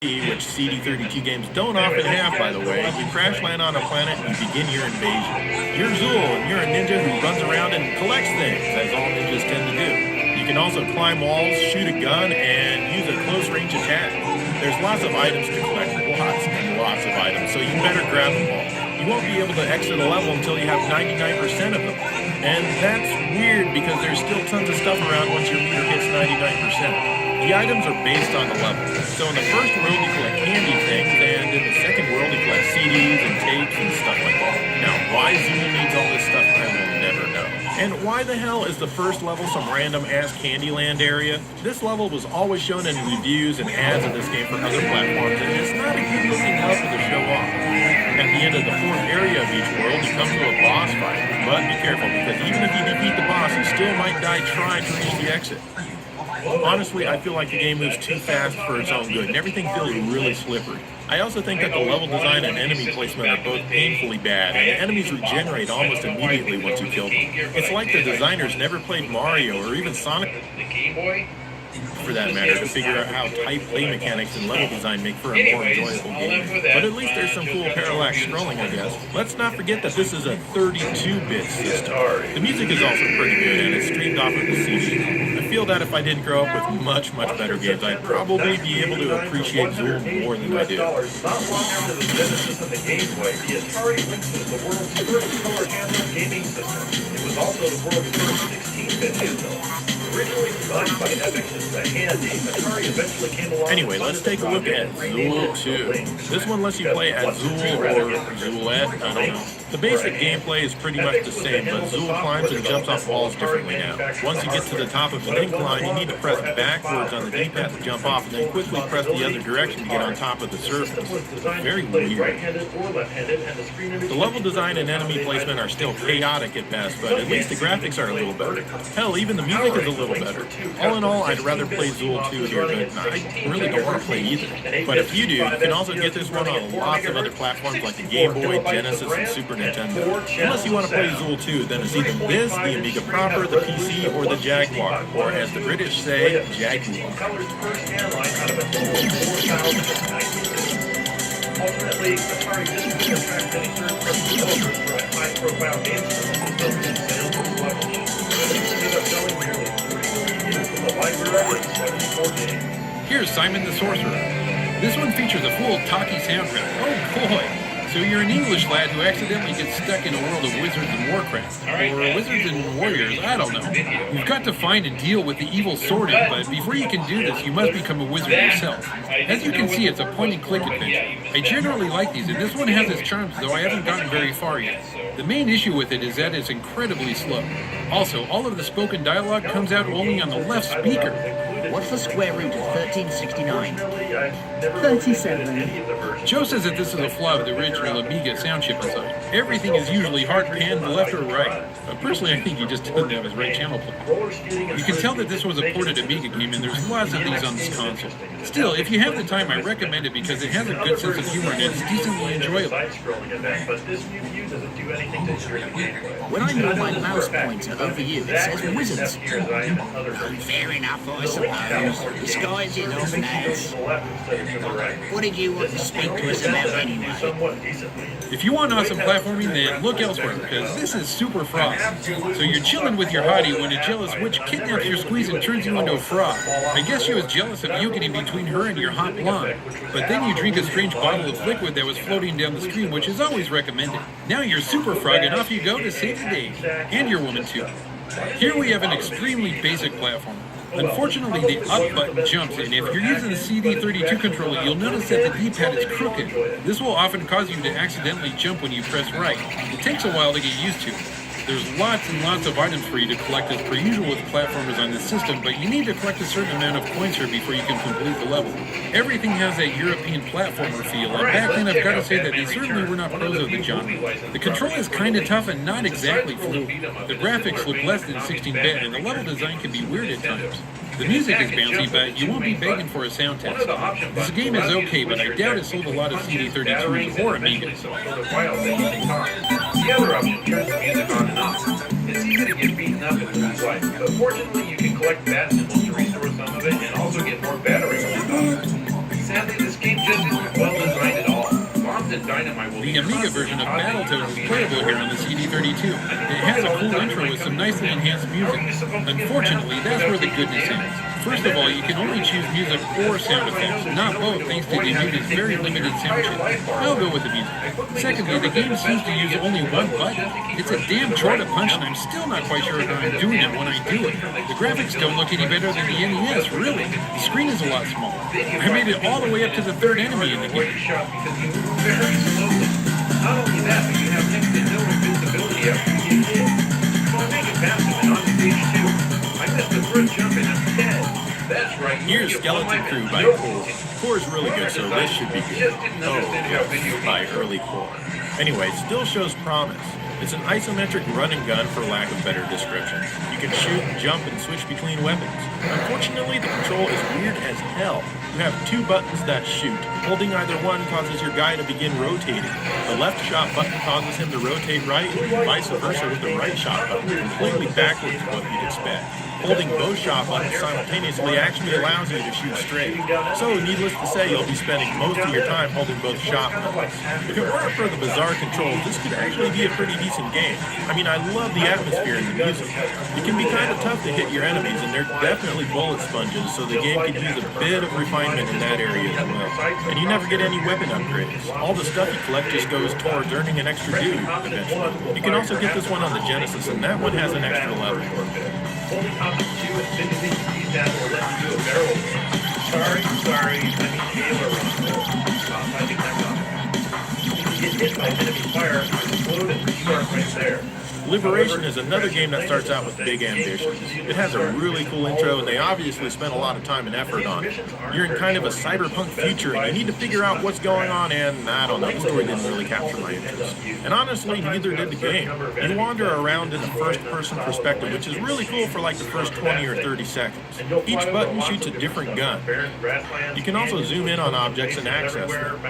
which CD32 games don't often have, by the way. You crash land on a planet and you begin your invasion. You're Zool, and you're a ninja who runs around and collects things, as all ninjas tend to do. You can also climb walls, shoot a gun, and use a close-range attack. There's lots of items to collect, lots and lots of items, so you better grab them all. You won't be able to exit a level until you have 99% of them. And that's weird because there's still tons of stuff around once your meter hits 99%. The items are based on the level. So in the first world you collect candy things, and in the second world you collect CDs and tapes and stuff like that. Now, why Zool needs all this stuff, I will never know. And why the hell is the first level some random-ass Candyland area? This level was always shown in reviews and ads of this game for other platforms, and it's not a good-looking level to show off. At the end of the fourth area of each world, you come to a boss fight. But be careful, because even if you defeat the boss, you still might die trying to reach the exit. Honestly, I feel like the game moves too fast for its own good, and everything feels really slippery. I also think that the level design and enemy placement are both painfully bad, and the enemies regenerate almost immediately once you kill them. It's like the designers never played Mario or even Sonic, for that matter, to figure out how tight play mechanics and level design make for a more enjoyable game. But at least there's some cool parallax scrolling, I guess. Let's not forget that this is a 32-bit system. The music is also pretty good, and it's streamed off of the CD. I feel that if I didn't grow up with much better games, I'd probably be able to appreciate Zool more than I do. The Genesis and the Game Boy, the Atari Lynx was the world's first color handheld gaming system. It was also the world's first 16-bit handheld. Originally designed by Epic as a handy, Atari eventually came along. Anyway, let's take a look at Zool 2. This one lets you play as Zool or Zoolette, I don't know. The basic gameplay is pretty much the same, but Zool climbs and jumps off walls differently now. Once you get to the top of an incline, you need to press backwards on the D-pad to jump off, and then quickly press the other direction to get on top of the surface. Very weird. The level design and enemy placement are still chaotic at best, but at least the graphics are a little better. Hell, even the music is a little better. All in all, I'd rather play Zool 2 here, but I really don't want to play either. But if you do, you can also get this one on lots of other platforms like the Game Boy, Genesis, and Super Nintendo. Unless you want to play Zool 2, then it's either this, the Amiga proper, the PC, or the Jaguar, or as the British say, Jaguar. Ultimately, Atari didn't attract any third-party developers for a high-profile game system built in sales and publishing. It ended up selling nearly 3 million units from the library in 74 days. Here's Simon the Sorcerer. This one features a full talkie soundtrack. Oh boy! So you're an English lad who accidentally gets stuck in a world of wizards and Warcraft. Or wizards and warriors, I don't know. You've got to find and deal with the evil Sorted, but before you can do this, you must become a wizard yourself. As you can see, it's a point-and-click adventure. I generally like these, and this one has its charms, though I haven't gotten very far yet. The main issue with it is that it's incredibly slow. Also, all of the spoken dialogue comes out only on the left speaker. What's the square root of 1369? 37. Joe says that this is a flaw of the original Amiga sound chip inside. Everything is usually hard panned left or right. Personally, I think he just doesn't have his right channel play. You can tell that this was a ported Amiga game, and there's lots of these on this console. Still, if you have the time, I recommend it because it has a good sense of humor and it's decently enjoyable. When I move my mouse pointer over you, it says wizards. Fair enough, I suppose. Disguise enough now. What did you want to speak to us about anyway? If you want awesome platforming, then look elsewhere, because this is Super Frog. So you're chilling with your hottie when a jealous witch kidnaps your squeeze and turns you into a frog. I guess she was jealous of you getting between her and your hot blonde. But then you drink a strange bottle of liquid that was floating down the stream, which is always recommended. Now you're Super Frog, and off you go to save the day. And your woman, too. Here we have an extremely basic platform. Unfortunately, the up button jumps, and if you're using the CD32 controller, you'll notice that the D-pad is crooked. This will often cause you to accidentally jump when you press right. It takes a while to get used to. There's lots and lots of items for you to collect as per usual with platformers on this system, but you need to collect a certain amount of coins here before you can complete the level. Everything has that European platformer feel, and back then I've got to say that they certainly were not pros of the genre. The control is kinda tough and not exactly fluid. The graphics look less than 16-bit, and the level design can be weird at times. The music is bouncy, but you won't be begging for a sound test. This game is okay, but I doubt it sold a lot of CD32s or Amigas. The other option turns the music on and off. It's easy to get beaten up in real life, but fortunately you can collect bat symbols to restore some of it and also get more battery life. Sadly, this game Dynamite will The be Amiga version of Battletoads is playable here on the CD32. It has a cool intro with some nicely enhanced music. Unfortunately, that's where the goodness ends. First of all, you can only choose music or sound effects, not both, thanks to the Amiga's very limited sound chip. I'll go with the music. Secondly, the game seems to use only one button. It's a damn chore to punch, and I'm still not quite sure if I'm doing it when I do it. The graphics don't look any better than the NES, really. The screen is a lot smaller. I made it all the way up to the third enemy in the game. Because you move very slowly. Not only that, but you have next to no invincibility after you get hit. So I make it faster and on to stage 2. I missed the first jump and I'm dead. That's right. Here's Skeleton Crew by Core. Core is really good, so this should be good. Oh, yes, by Early Core. Anyway, still shows promise. It's an isometric run and gun for lack of better description. You can shoot, jump, and switch between weapons. Unfortunately, the control is weird as hell. You have two buttons that shoot. Holding either one causes your guy to begin rotating. The left shot button causes him to rotate right, and vice versa with the right shot button, completely backwards to what you'd expect. Holding both shot buttons simultaneously actually allows you to shoot straight. So, needless to say, you'll be spending most of your time holding both shot buttons. If it weren't for the bizarre controls, this could actually be a pretty decent game. I mean, I love the atmosphere and the music. It can be kind of tough to hit your enemies, and they're definitely bullet sponges, so the game could use a bit of refinement in that area as well. And you never get any weapon upgrades. All the stuff you collect just goes towards earning an extra dude, eventually. You can also get this one on the Genesis, and that one has an extra level. Holding option 2 and finishing these that will let you do a barrel roll. Sorry, I mean Taylor roll. I think that's on. You can get hit by enemy fire, explode, and restart right there. Liberation is another game that starts out with big ambitions. It has a really cool intro, and they obviously spent a lot of time and effort on it. You're in kind of a cyberpunk future, and you need to figure out what's going on, and I don't know, the story didn't really capture my interest. And honestly, neither did the game. You wander around in a first-person perspective, which is really cool for like the first 20 or 30 seconds. Each button shoots a different gun. You can also zoom in on objects and access them.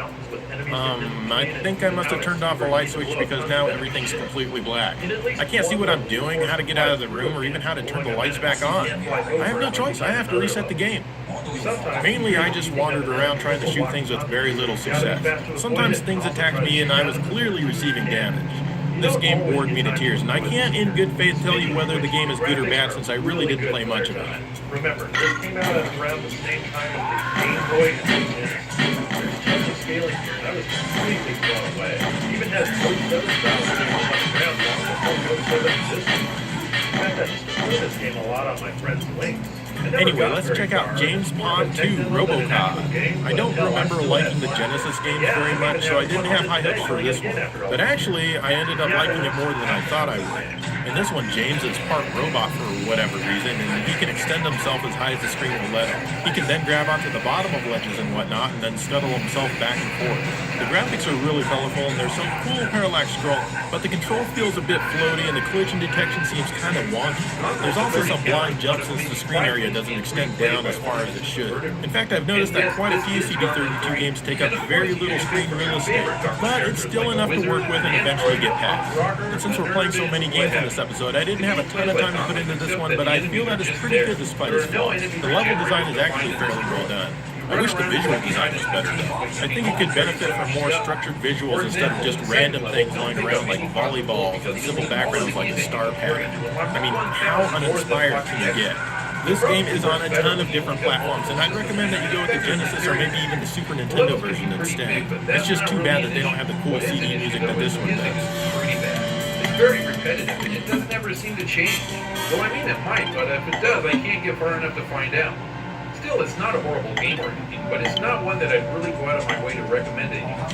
I think I must have turned off the light switch because now everything's completely black. I can't see what I'm doing, how to get out of the room, or even how to turn the lights back on. I have no choice. I have to reset the game. Mainly, I just wandered around trying to shoot things with very little success. Sometimes things attacked me and I was clearly receiving damage. This game bored me to tears, and I can't in good faith tell you whether the game is good or bad since I really didn't play much of it. Remember, this came out around the same time as the Game Boy and the scaling here, and I was completely blown away. Even has 47 styles on the ground before 47 existed. In fact, I just played this game a lot on my friend's links. Anyway, let's check out James Pond 2 Robocop. I don't remember liking the Genesis games very much, so I didn't have high hopes for this one. But actually, I ended up liking it more than I thought I would. In this one, James is part robot for whatever reason, and he can extend himself as high as the screen will let him. He can then grab onto the bottom of ledges and whatnot, and then scuttle himself back and forth. The graphics are really colorful, and there's some cool parallax scroll, but the control feels a bit floaty, and the collision detection seems kind of wonky. There's also some blind jumps since the screen area doesn't extend down as far as it should. In fact, I've noticed that quite a few CD32 games take up very little screen real estate, but it's still enough to work with and eventually get past. And since we're playing so many games in this episode, I didn't have a ton of time to put into this one, but I feel that it's pretty good despite its flaws. The level design is actually fairly well done. I wish the visual design was better though. I think it could benefit from more structured visuals instead of just random things lying around like volleyballs and simple backgrounds like a star parrot. I mean, how uninspired can you get? This game is on a ton of different platforms, and I'd recommend that you go with the Genesis or maybe even the Super Nintendo version instead. It's just too bad that they don't have the cool CD music that this one does. It's very repetitive, and it doesn't ever seem to change. Well, I mean, it might, but if it does, I can't get far enough to find out. Still, it's not a horrible game or anything, but it's not one that I'd really go out of my way to recommend to anyone.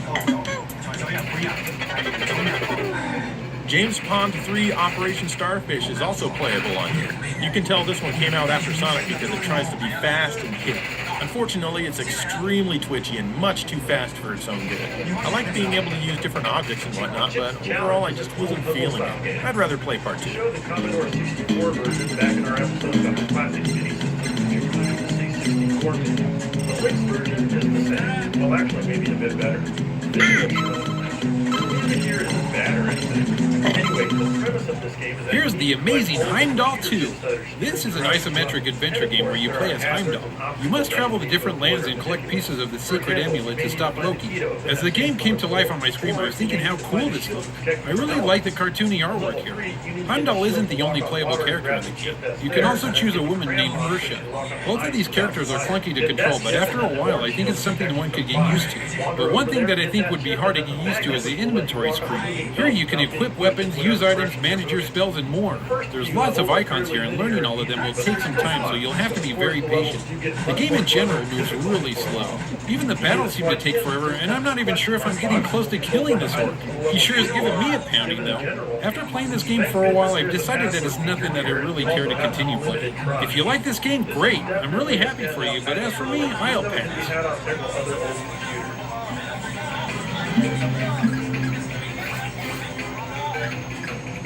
James Pond 3 Operation Starfish is also playable on here. You can tell this one came out after Sonic because it tries to be fast and hit. Unfortunately, it's extremely twitchy and much too fast for its own good. I like being able to use different objects and whatnot, but overall I just wasn't feeling it. I'd rather play part 2. Show the Commodore 64 version back in our episode about the classic mini system, including the C64 mini. The Wix version is the same, well actually maybe a bit better. This is here isn't bad or anything. Anyway, premise of this game is that Here's the amazing Heimdall 2. This is an isometric adventure game where you play as Heimdall. You must travel to different lands and collect pieces of the secret amulet to stop Loki. As the game came to life on my screen, I was thinking how cool this looked. I really like the cartoony artwork here. Heimdall isn't the only playable character in the game. You can also choose a woman named Ursha. Both of these characters are clunky to control, but after a while I think it's something one could get used to. But one thing that I think would be hard to get used to is the inventory screen. Here you can equip weapons, use items, manage your spells, and more. There's lots of icons here, and learning all of them will take some time, so you'll have to be very patient. The game in general moves really slow. Even the battles seem to take forever, and I'm not even sure if I'm getting close to killing this orc. He sure is giving me a pounding, though. After playing this game for a while, I've decided that it's nothing that I really care to continue playing. If you like this game, great. I'm really happy for you, but as for me, I'll pass.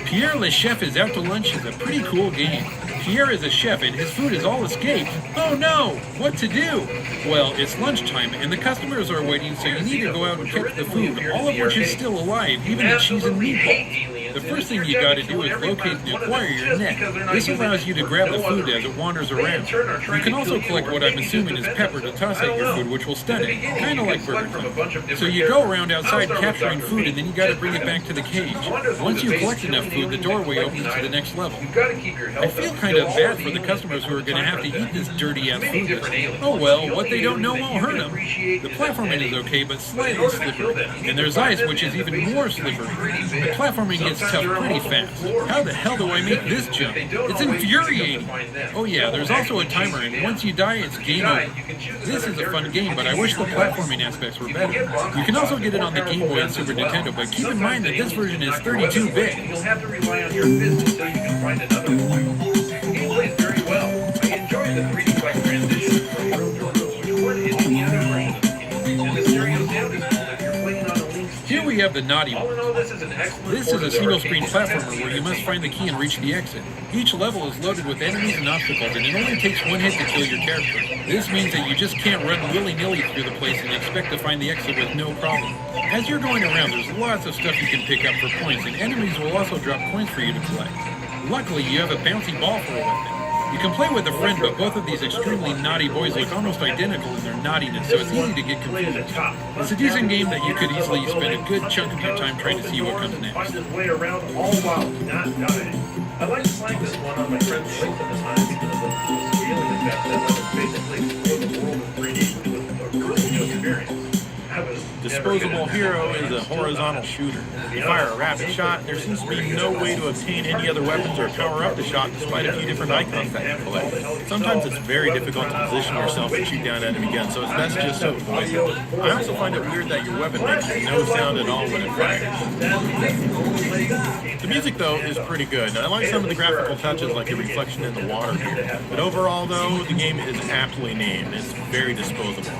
Pierre Le Chef is Out to Lunch is a pretty cool game. Pierre is a chef and his food is all escaped. Oh no! What to do? Well, it's lunchtime and the customers are waiting, so you need to go out and catch the food, all of which is still alive, even the cheese and meatballs. The first thing you gotta do is locate and acquire your net. This allows you to grab the food as it wanders around. You can also collect what I'm assuming is pepper to toss at your food, which will stun it, kinda like Burger King. So you go around outside capturing food and then you gotta bring it back to the cage. Once you collect enough food, the doorway opens to the next level. I feel kind of bad for the customers who are gonna have to eat this dirty-ass food. Oh well, what they don't know won't hurt them. The platforming is okay, but slightly slippery. And there's ice, which is even more slippery. The platforming gets tough pretty fast. How the hell do I make this jump? It's infuriating. Oh yeah, there's also a timer, and once you die, it's game over. This is a fun game, but I wish the platforming aspects were better. You can also get it on the Game Boy and Super Nintendo, but keep in mind that this version is 32-bit. You'll have to rely on your business so you can find another one. The game plays very well. I enjoyed the 3D like transition from room to room, which one is the other version. And the stereo sound is cool if you're playing on a Link. Here we have the Naughty All in One. all, this is an excellent This is a single-screen platformer where you must find the key and reach the exit. Each level is loaded with enemies and obstacles, and it only takes one hit to kill your character. This means that you just can't run willy-nilly through the place and expect to find the exit with no problem. As you're going around, there's lots of stuff you can pick up for points, and enemies will also drop coins for you to collect. Luckily, you have a bouncy ball for a weapon. You can play with a friend, but both of these extremely naughty boys look almost identical in their naughtiness, so it's easy to get confused. It's a decent game that you could easily spend a good chunk of your time trying to see what comes next. Find his way around all while not dying. I like playing this one on my friend's Links at the time because of the scaling effect that let us basically explore the world in 3D with a really new experience. Disposable Hero is a horizontal shooter. You fire a rapid shot, there seems to be no way to obtain any other weapons or power up the shot despite a few different icons that you collect. Sometimes it's very difficult to position yourself and shoot down enemy guns, so it's best just to avoid it. I also find it weird that your weapon makes no sound at all when it fires. The music, though, is pretty good, and I like some of the graphical touches like the reflection in the water here. But overall, though, the game is aptly named. It's very disposable.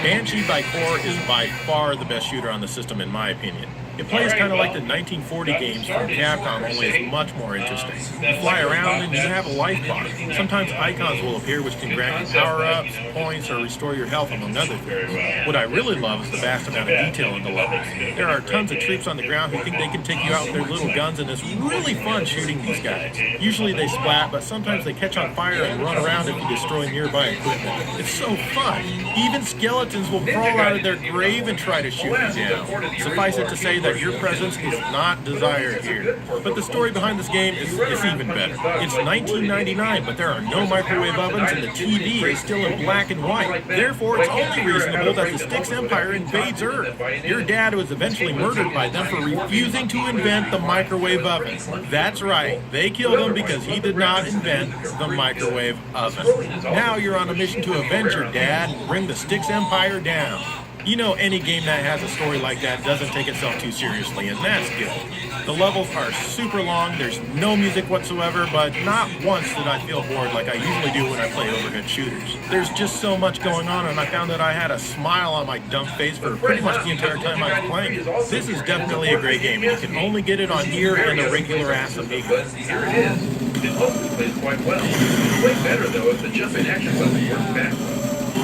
Banshee by Core is by far the best shooter on the system in my opinion. It plays kind of like the 1940 games from Capcom, only it's much more interesting. You fly around and you have a life bar. Sometimes icons will appear which can grant you power-ups, points, or restore your health, among other things. What I really love is the vast amount of detail in the levels. There are tons of troops on the ground who think they can take you out with their little guns, and it's really fun shooting these guys. Usually they splat, but sometimes they catch on fire and run around if you destroy nearby equipment. It's so fun. Even skeletons will crawl out of their grave and try to shoot you down. Suffice it to say that your presence is not desired here. But the story behind this game is even better. It's 1999, but there are no microwave ovens and the TV is still in black and white. Therefore, it's only reasonable that the Styx Empire invades Earth. Your dad was eventually murdered by them for refusing to invent the microwave oven. That's right, they killed him because he did not invent the microwave oven. Now you're on a mission to avenge your dad and bring the Styx Empire down. You know, any game that has a story like that doesn't take itself too seriously, and that's good. The levels are super long, there's no music whatsoever, but not once did I feel bored like I usually do when I play overhead shooters. There's just so much going on, and I found that I had a smile on my dumb face for pretty much the entire time I was playing it. This is definitely a great game, and you can only get it on here and a regular-ass Amiga. Here it is. It hopefully plays quite well. It would play better, though, if the jump-in action button worked backwards.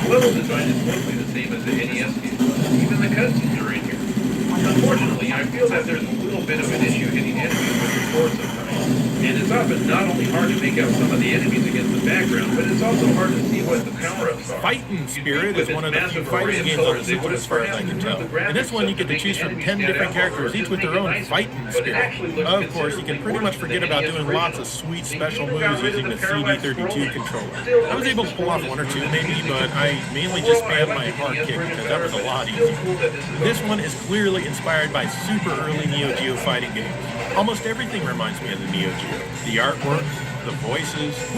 The level design is mostly the same as the NES games. Even the cutscenes are in here. Unfortunately, I feel that there's a little bit of an issue hitting enemies with your sword sometimes. And it's often not only hard to make out some of the enemies against the background, but it's also hard to see what the power-ups are. Fighting Spirit is one of the few fighting games on the system as far as I can tell. In this one, you get to choose from 10 different characters, each with their own fighting spirit. Of course, you can pretty much forget about doing lots of sweet special moves using the CD32 controller. I was able to pull off one or two maybe, but I mainly just spammed my hard kick because that was a lot easier. This one is clearly inspired by super early Neo Geo fighting games. Almost everything reminds me of the Neo Geo. The artwork, the voices, the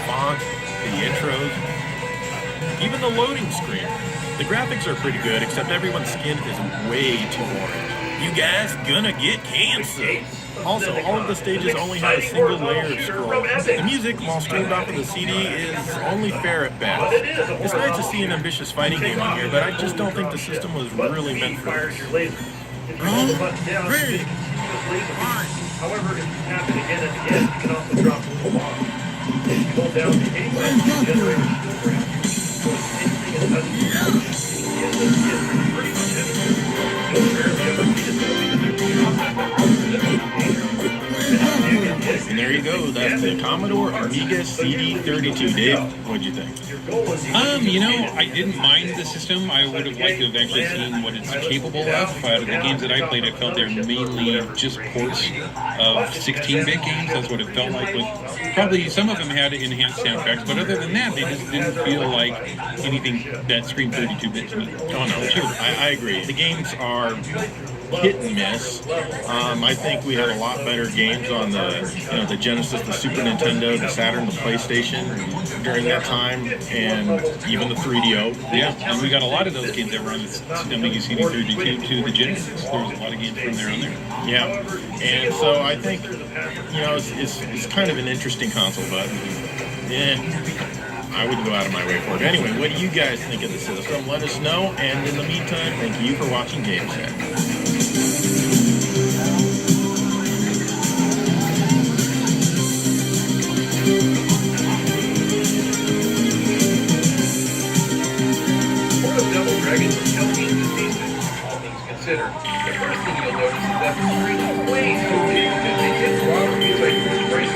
font, the intros, even the loading screen. The graphics are pretty good, except everyone's skin is way too orange. You guys gonna get cancer. Also, all of the stages only have a single layer of scroll. The music, while streamed off of the CD, is only fair at best. It's nice to see an ambitious fighting game on here, but I just don't think the system was really meant for this. However, if you tap it again and again, you can also drop little bombs. If you hold down the A button, you generate a shield graph. So anything it touches, is pretty much anything. Don't care if you ever beat And there you go, that's the Commodore Amiga CD32. Dave, what'd you think? You know, I didn't mind the system. I would have liked to have actually seen what it's capable of. Out of the games that I played, I felt they're mainly just ports of 16-bit games. That's what it felt like. With probably some of them had enhanced soundtracks, but other than that, they just didn't feel like anything that screamed 32-bit to me. Oh no, I agree. The games are hit and miss. I think we had a lot better games on the Genesis, the Super Nintendo, the Saturn, the PlayStation during that time, and even the 3DO. Yeah, and we got a lot of those games that were on the Amiga CD32 to the Genesis. There was a lot of games from there on there. Yeah, and so I think it's kind of an interesting console, but I wouldn't go out of my way for it. Anyway, what do you guys think of the system? Let us know, and in the meantime, thank you for watching GameSet. Dragons are still easy to see, all things considered. The first thing you'll notice is that the screen is way too big because they did throttle these like race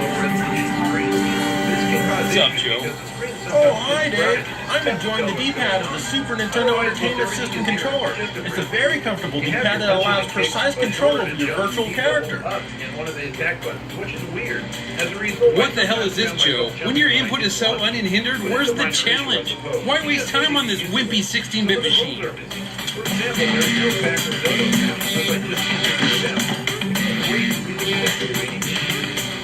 low resolution screens. This can cause What's up, issues Joe? because the screen is Oh, hi, Dave. I'm enjoying the D-pad of the Super Nintendo Entertainment System controller. It's a very comfortable D-pad that allows precise control of your virtual character. And one of the attack buttons, which is weird. As a result, What the hell is this, Joe? When your input is so unhindered, where's the challenge? Why waste time on this wimpy 16-bit machine? For example, there's no backwards auto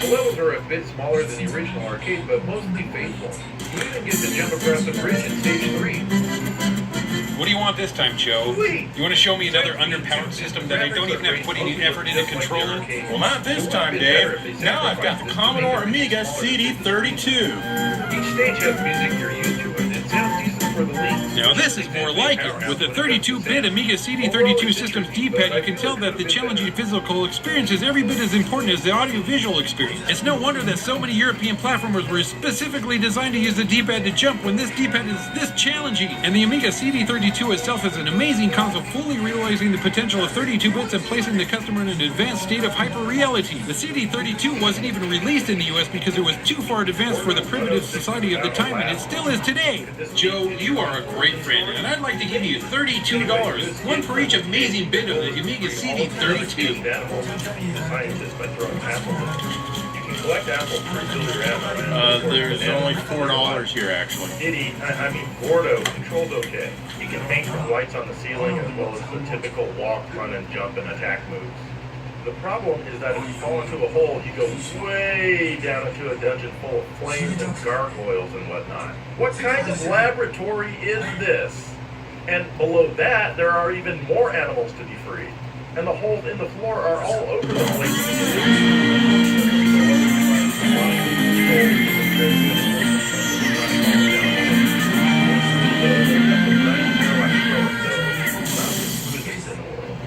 The levels are a bit smaller than the original arcade, but mostly faithful. You even get to jump across the bridge in stage 3. What do you want this time, Joe? You want to show me another underpowered system that I don't even have to put any effort into controlling? Well, not this time, Dave. Now I've got the Commodore Amiga CD32. Each stage has music you're used to, and it sounds decent for the lead. Now this is more like it. With the 32-bit Amiga CD32 system's D-pad, you can tell that the challenging physical experience is every bit as important as the audio-visual experience. It's no wonder that so many European platformers were specifically designed to use the D-pad to jump when this D-pad is this challenging. And the Amiga CD32 itself is an amazing console, fully realizing the potential of 32 bits and placing the customer in an advanced state of hyper-reality. The CD32 wasn't even released in the US because it was too far advanced for the primitive society of the time, and it still is today. Joe, you are a great friend, and I'd like to give you $32, one for each amazing bit of the Amiga CD32. Scientists by throwing apples. You can collect apples until you're at There's only $4 here, actually. Diddy, I mean, Gordo, controls okay. You can hang from lights on the ceiling as well as the typical walk, run, and jump and attack moves. The problem is that if you fall into a hole, you go way down into a dungeon full of flames and gargoyles and whatnot. What kind of laboratory is this? And below that, there are even more animals to be freed. And the holes in the floor are all over the place.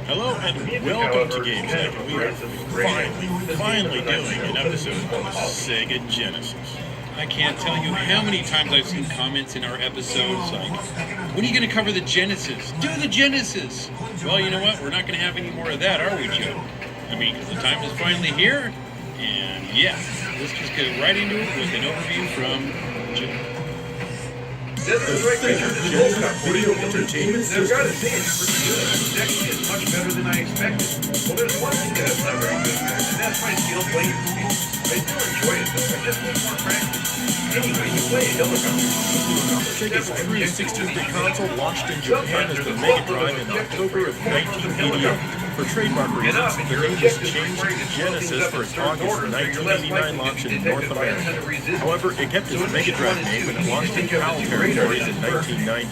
Hello and welcome to GameSet. We are finally doing an episode on the Sega Genesis. I can't tell you how many times I've seen comments in our episodes like, when are you going to cover the Genesis? Do the Genesis! Well, you know what? We're not going to have any more of that, are we, Joe? I mean, 'cause the time is finally here, and yeah, let's just get right into it with an overview from Joe. This is right there. Video entertainment I've got to say, it's actually is much better than I expected. Well, there's one thing that's not very good, and that's my skill playing speed. I do enjoy it, though. I just need more practice. Anyway, you play a helicopter. Sega's true 16-bit console launched in Japan as the Mega Drive in October of 1988. For trademark reasons, the name was changed to Genesis for its August 1989 launch in North America. However, it kept its Mega Drive name when it launched in PAL territories in 1990.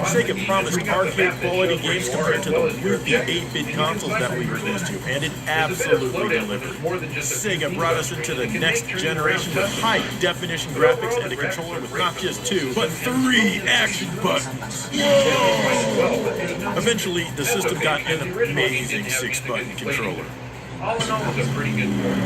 Sega promised arcade-quality games compared to the movie 8-bit consoles that we were used to, and it absolutely delivered. Sega brought us into the next generation with high-definition graphics and a controller with not just 2, but 3 action buttons. Whoa! Eventually, the system got an amazing 6-button controller. All in all, it's a pretty good board.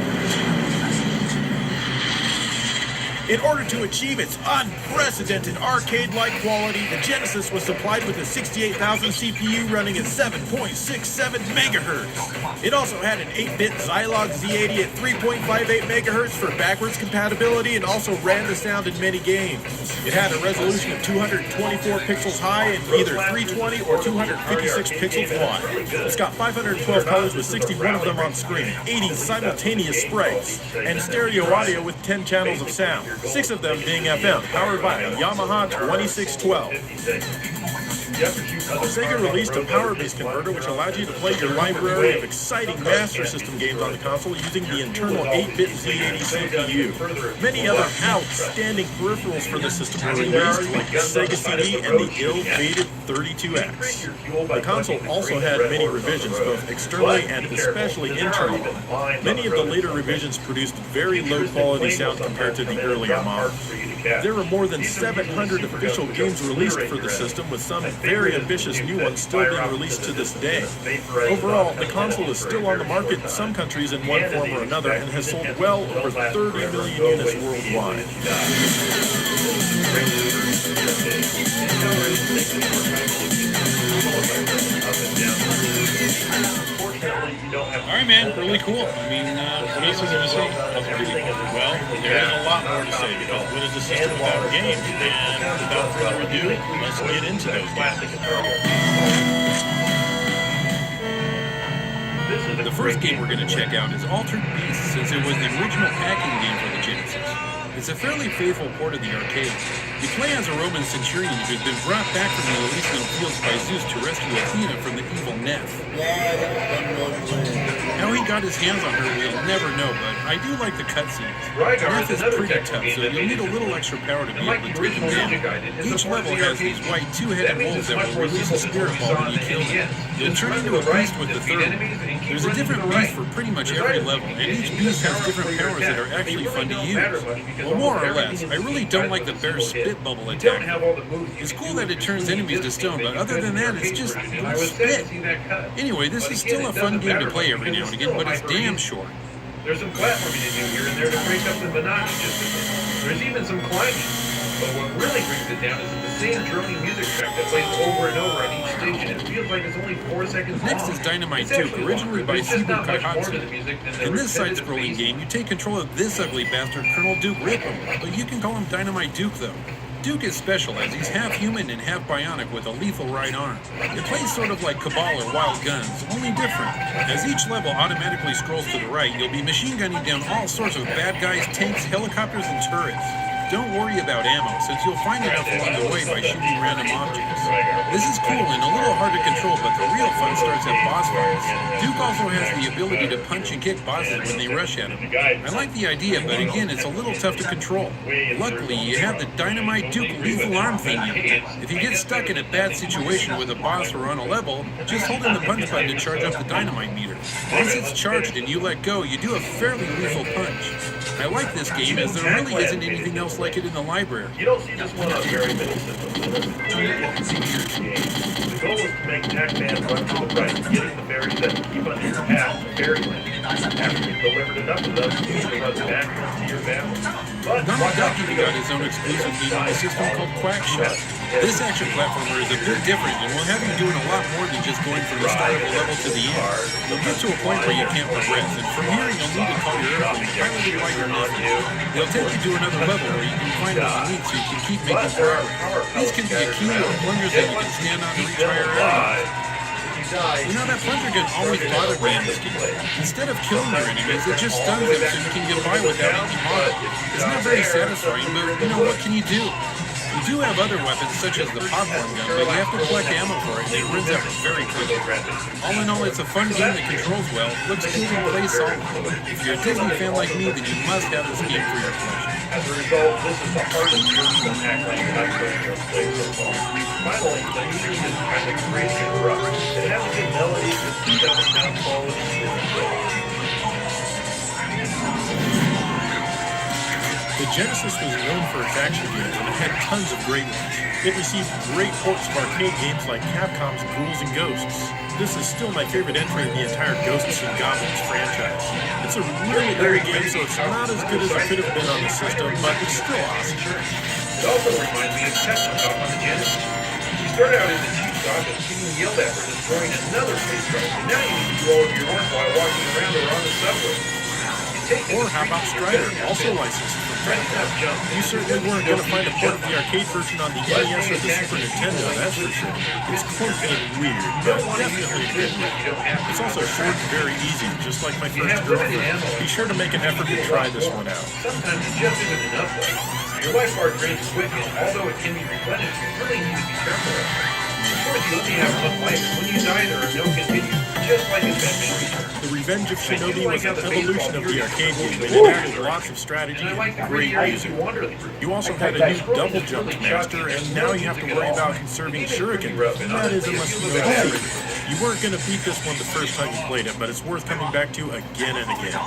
In order to achieve its unprecedented arcade-like quality, the Genesis was supplied with a 68,000 CPU running at 7.67 megahertz. It also had an 8-bit Zilog Z80 at 3.58 megahertz for backwards compatibility and also ran the sound in many games. It had a resolution of 224 pixels high and either 320 or 256 pixels wide. It's got 512 colors with 61 of them on screen, 80 simultaneous sprites, and stereo audio with 10 channels of sound. 6 of them being FM, powered by a Yamaha 2612. Sega released a power-based converter which allowed you to play your library of exciting Master System games on the console using the internal 8-bit Z80 CPU. Many other outstanding peripherals for the system were released, like the Sega CD and the ill-fated 32X. The console also had many revisions, both externally and especially internally. Many of the later revisions produced very low-quality sound compared to the earlier models. There were more than 700 official games released for the system, with some very ambitious new ones still being released to this day. Overall, the console is still on the market in some countries in one form or another and has sold well over 30 million units worldwide. Alright, man, really cool. I mean, what else is there to say? Well, there is a lot more to say because what is the system without games? And without further ado, let's get into those games. The first game we're going to check out is Altered Beast, since it was the original packing game for the Genesis. It's a fairly faithful port of the arcade. You play as a Roman centurion who's been brought back from the Elysian fields by Zeus to rescue Athena from the evil Neph. How he got his hands on her, we'll never know, but I do like the cutscenes. Neph is pretty tough, so you'll need a little extra power to be able to take him down. Each level has these white two-headed wolves that will release a spirit ball when you kill them. You'll turn into a beast with the third one. There's a different beast for pretty much every level, and each beast has different powers that are actually fun to use. Well, more or less. I really don't like the bear spit bubble attack. It's cool that it turns enemies to stone, but other than that, it's just spit. Anyway, this is still a fun game to play every now and again, but it's damn short. There's some platforming to do here and there to break up the monotony just a bit. There's even some climbing. But what really brings it down is the same droning music track that plays over and over on each stage, and it feels like it's only 4 seconds long. Next is Dynamite Duke, originally by Sibu Kaihatsu. In this side-scrolling game, you take control of this ugly bastard, Colonel Duke Rip'em, but you can call him Dynamite Duke, though. Duke is special, as he's half human and half bionic with a lethal right arm. It plays sort of like Cabal or Wild Guns, only different. As each level automatically scrolls to the right, you'll be machine gunning down all sorts of bad guys, tanks, helicopters, and turrets. Don't worry about ammo, since you'll find enough along the way by shooting random objects. This is cool and a little hard to control, but the real fun starts at boss fights. Duke also has the ability to punch and kick bosses when they rush at him. I like the idea, but again, it's a little tough to control. Luckily, you have the Dynamite Duke lethal arm thingy. If you get stuck in a bad situation with a boss or on a level, just hold in the punch button to charge up the dynamite meter. Once it's charged and you let go, you do a fairly lethal punch. I like this game as there really isn't anything else like it in the library. You don't see this one on very many systems. The goal is to make Pac-Man run to the right, getting the berries that keep under your path in fairyland. After you've delivered enough of them, you can run back to your family. But Namagaki got his own exclusive game on a system called Quackshot. This action platformer is a bit different and will have you doing a lot more than just going from the start of the level to the end. You'll get to a point where you can't progress, and from here you'll need to call your airplane piloted by your nephew. They'll take you to another level where you can find what you need so you can keep making progress. These can be a key or plungers that you can stand on to reach higher areas. You know, that plunger gun always bothered me in this game. Instead of killing your enemies, it just stuns them so you can get by without any harm. It's not very satisfying, but you know, what can you do? You do have other weapons, such as the popcorn gun, but you have to collect ammo for it, and it runs out very quickly. All in all, it's a fun game that controls well, looks good, and plays solidly. If you're a Disney fan like me, then you must have this game for your collection. As a result, this is the hardest version of Pac-Man I've played so far. Finally, the music is kind of crazy and rough. It has a good melody, but the sound quality isn't great. The Genesis was known for its action games and it had tons of great ones. It received great ports of arcade games like Capcom's Ghouls and Ghosts. This is still my favorite entry in the entire Ghosts and Goblins franchise. It's a really early game, so it's not as good as it could have been on the system, but it's still awesome. It also reminds me of Technocop on the Genesis. You start out as a cheap shot and getting yelled at for destroying another spacecraft, and now you need to do all of your work while walking around or on the subway. Or how about Strider, also licensed from Capcom? You certainly weren't going to find a port of the arcade version on the NES or the Super Nintendo, that's for sure. It's clunky and weird, but definitely a good one. It's also short and very easy, just like my first girlfriend. Be sure to make an effort to try this one out. Sometimes it just isn't enough though. Your life bar drains quick, and although it can be replenished, you really need to be careful of it. Of course, you only have one life, and when you die, there are no continues, just like in Batman Returns. The Revenge of Shinobi was an evolution of the arcade game, and it added lots of strategy and great music. You also had a new double jump to master, and now you have to worry about conserving shuriken. That is a must-know. You weren't going to beat this one the first time you played it, but it's worth coming back to again and again.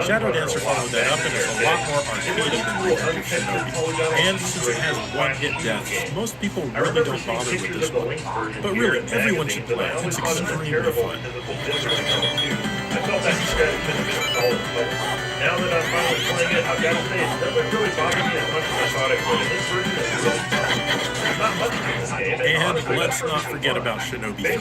Shadow Dancer followed that up and is a lot more arcadey than Revenge of Shinobi. And since it has one-hit deaths, most people really don't bother with this one. But really, everyone should play it. It's extremely fun. I felt that strategy could have been a solid player. Now that I'm finally playing it, I've got to say, it doesn't really bother me as much as I thought it would. And this version is really fun. There's not much to this game. And let's not forget about Shinobi 3.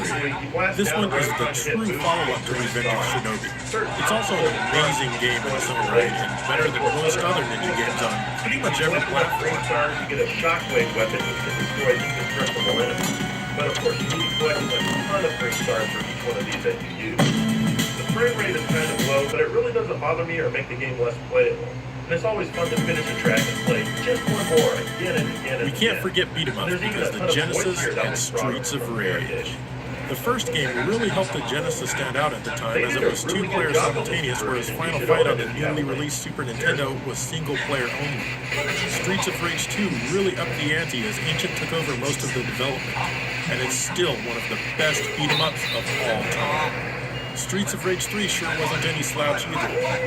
This one is the true follow-up to Revenge of Shinobi. It's also an amazing game in its own right, and better than most other ninja games on pretty much every platform. You get a shockwave weapon which can destroy indestructible enemies. But of course, you need to collect a ton of green stars for each one of these that you use. The frame rate is kind of low, but it really doesn't bother me or make the game less playable. And it's always fun to finish a track and play just one more again and again and We can't forget beat-em-ups because the Genesis and Streets of Rage. The first game really helped the Genesis stand out at the time as it was two-player simultaneous, whereas Final Fight on the newly released Super Nintendo was single-player only. Streets of Rage 2 really upped the ante as Ancient took over most of the development, and it's still one of the best beat-em-ups of all time. Streets of Rage 3 sure wasn't any slouch either.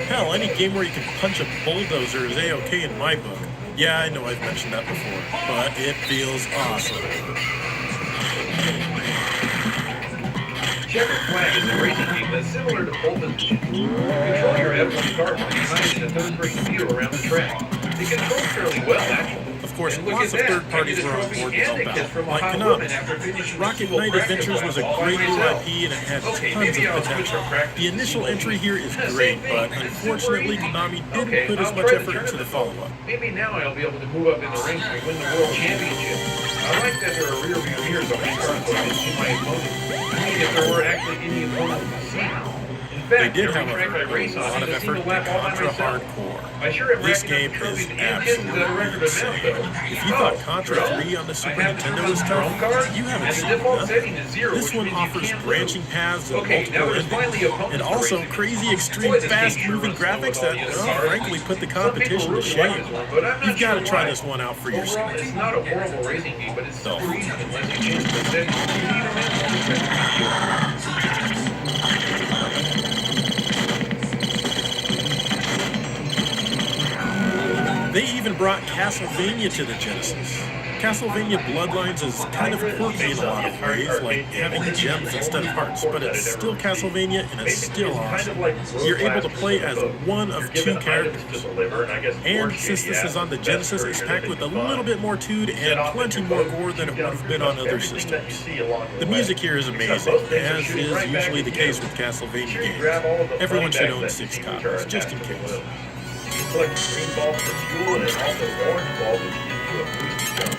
Hell, any game where you can punch a bulldozer is A-OK in my book. Yeah, I know I've mentioned that before, but it feels awesome. Checkered Flag is a racing game that's similar to Pole Position. You control your F1 car from behind in a third-person view around the track. It controls fairly well, actually. Of course, lots of third parties were on board to help out, like Konami. Rocket Knight Adventures was a great new IP and it had tons of potential. The initial entry here is great, but unfortunately Konami didn't put as much effort into the follow-up. Maybe now I'll be able to move up in the ranks and win the world championship. I like that there are rear view mirrors on these cars so I can see my opponents. I mean, if there were actually any opponents to see. They did, however, put a lot of effort into Contra Hardcore. This game is absolutely insane. If you thought Contra 3 on the Super Nintendo was tough, you haven't seen nothing. This one offers branching paths and multiple endings, and also crazy, extreme, fast-moving graphics that, well, frankly, put the competition to shame. You've got to try this one out for yourself. It's not a horrible racing game, but it's super easy unless you change the settings. They even brought Castlevania to the Genesis. Castlevania Bloodlines is kind of quirky in a lot of ways, like having gems instead of hearts, but it's still Castlevania and it's still awesome. You're able to play as one of two characters. And since this is on the Genesis, it's packed with a little bit more tood and plenty more gore than it would have been on other systems. The music here is amazing, as is usually the case with Castlevania games. Everyone should own 6 copies, just in case. Collect green balls for fuel and also orange balls which gives you a boost jump.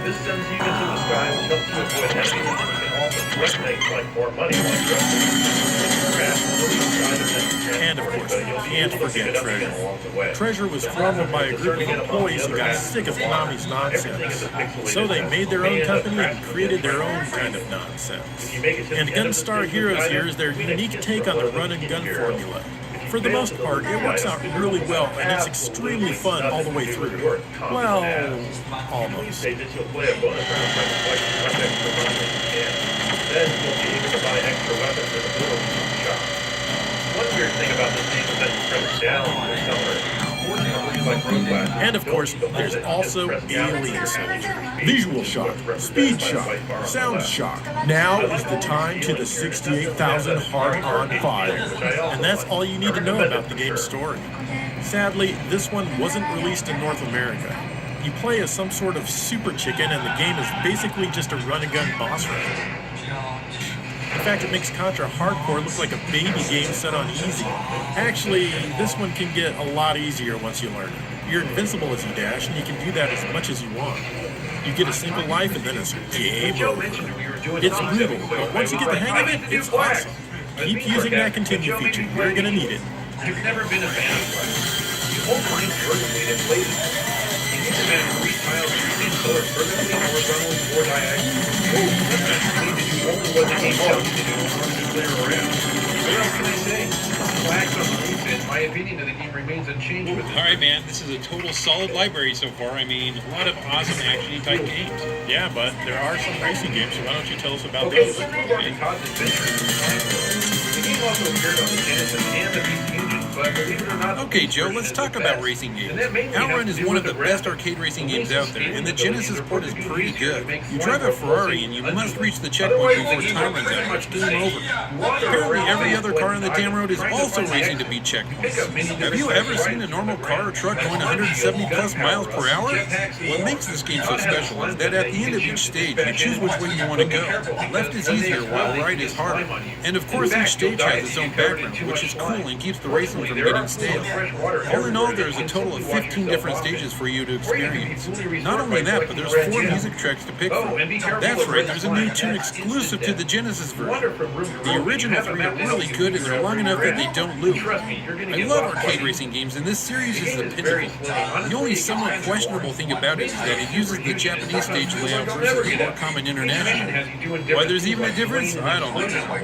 This sends you into the sky, which helps you avoid heavy, and you can also collect things like more money while and of course, can't forget Treasure. Treasure was formed by a group of employees who got sick of Konami's nonsense. So they made their own company and created their own kind of nonsense. And Gunstar Heroes here is their unique take on the run-and-gun formula. For the most part, it works out really well, and it's extremely fun all the way through. Well, almost. Say that you'll play a bonus round by collecting one extra money if you can. Then you'll be able to buy extra weapons at the middle shop. One weird thing about this game is that you press down to accelerate. And of course, there's also Alien Soldier. Visual shock, speed shock, sound shock. Now is the time to the 68,000 heart on fire. And that's all you need to know about the game's story. Sadly, this one wasn't released in North America. You play as some sort of super chicken and the game is basically just a run-and-gun boss rush. In fact, it makes Contra Hardcore look like a baby game set on easy. Actually, this one can get a lot easier once you learn it. You're invincible as you dash, and you can do that as much as you want. You get a single life, and then it's game over. It's brutal, but once you get the hang of it, it's awesome. Keep using that continue feature. You're going to need it. You've never been a fan of Quest. You hold lines vertically and play them. You need to manage 3 tiles, 3 colors vertically, horizontally, or diagonally. Only what the game tells you to do in order to clear around. What else can I say? Flags on the roof, and my opinion of the game remains unchanged with this. Alright man, this is a total solid library so far. I mean, a lot of awesome action type games. Yeah, but there are some racing games, so why don't you tell us about those? Okay. The game also appeared on the Genesis and the PC Engine, but believe it or not... Okay, Joe, let's talk about racing games. Outrun is one of the best arcade racing games out there, and the Genesis port is pretty good. You drive a Ferrari, and you must reach the checkpoint before time runs out, or it's game over. Apparently, every other car on the damn road is also racing to beat checkpoints. Have you ever seen a normal car or truck going 170 plus miles per hour? What makes this game so special is that at the end of each stage, you choose which way you want to go. Left is easier, while right is harder. And of course, each stage has its own background, which is cool and keeps the racing from getting stale. All in all, there's a total of 15 different stages for you to experience. Not only that, but there's 4 music tracks to pick from. That's right, there's a new tune exclusive to the Genesis version. The original 3 are really good and they're long enough that they don't loop. I love arcade racing games and this series is the pinnacle. The only somewhat questionable thing about it is that it uses the Japanese stage layout versus the more common international. Why there's even a difference, I don't know.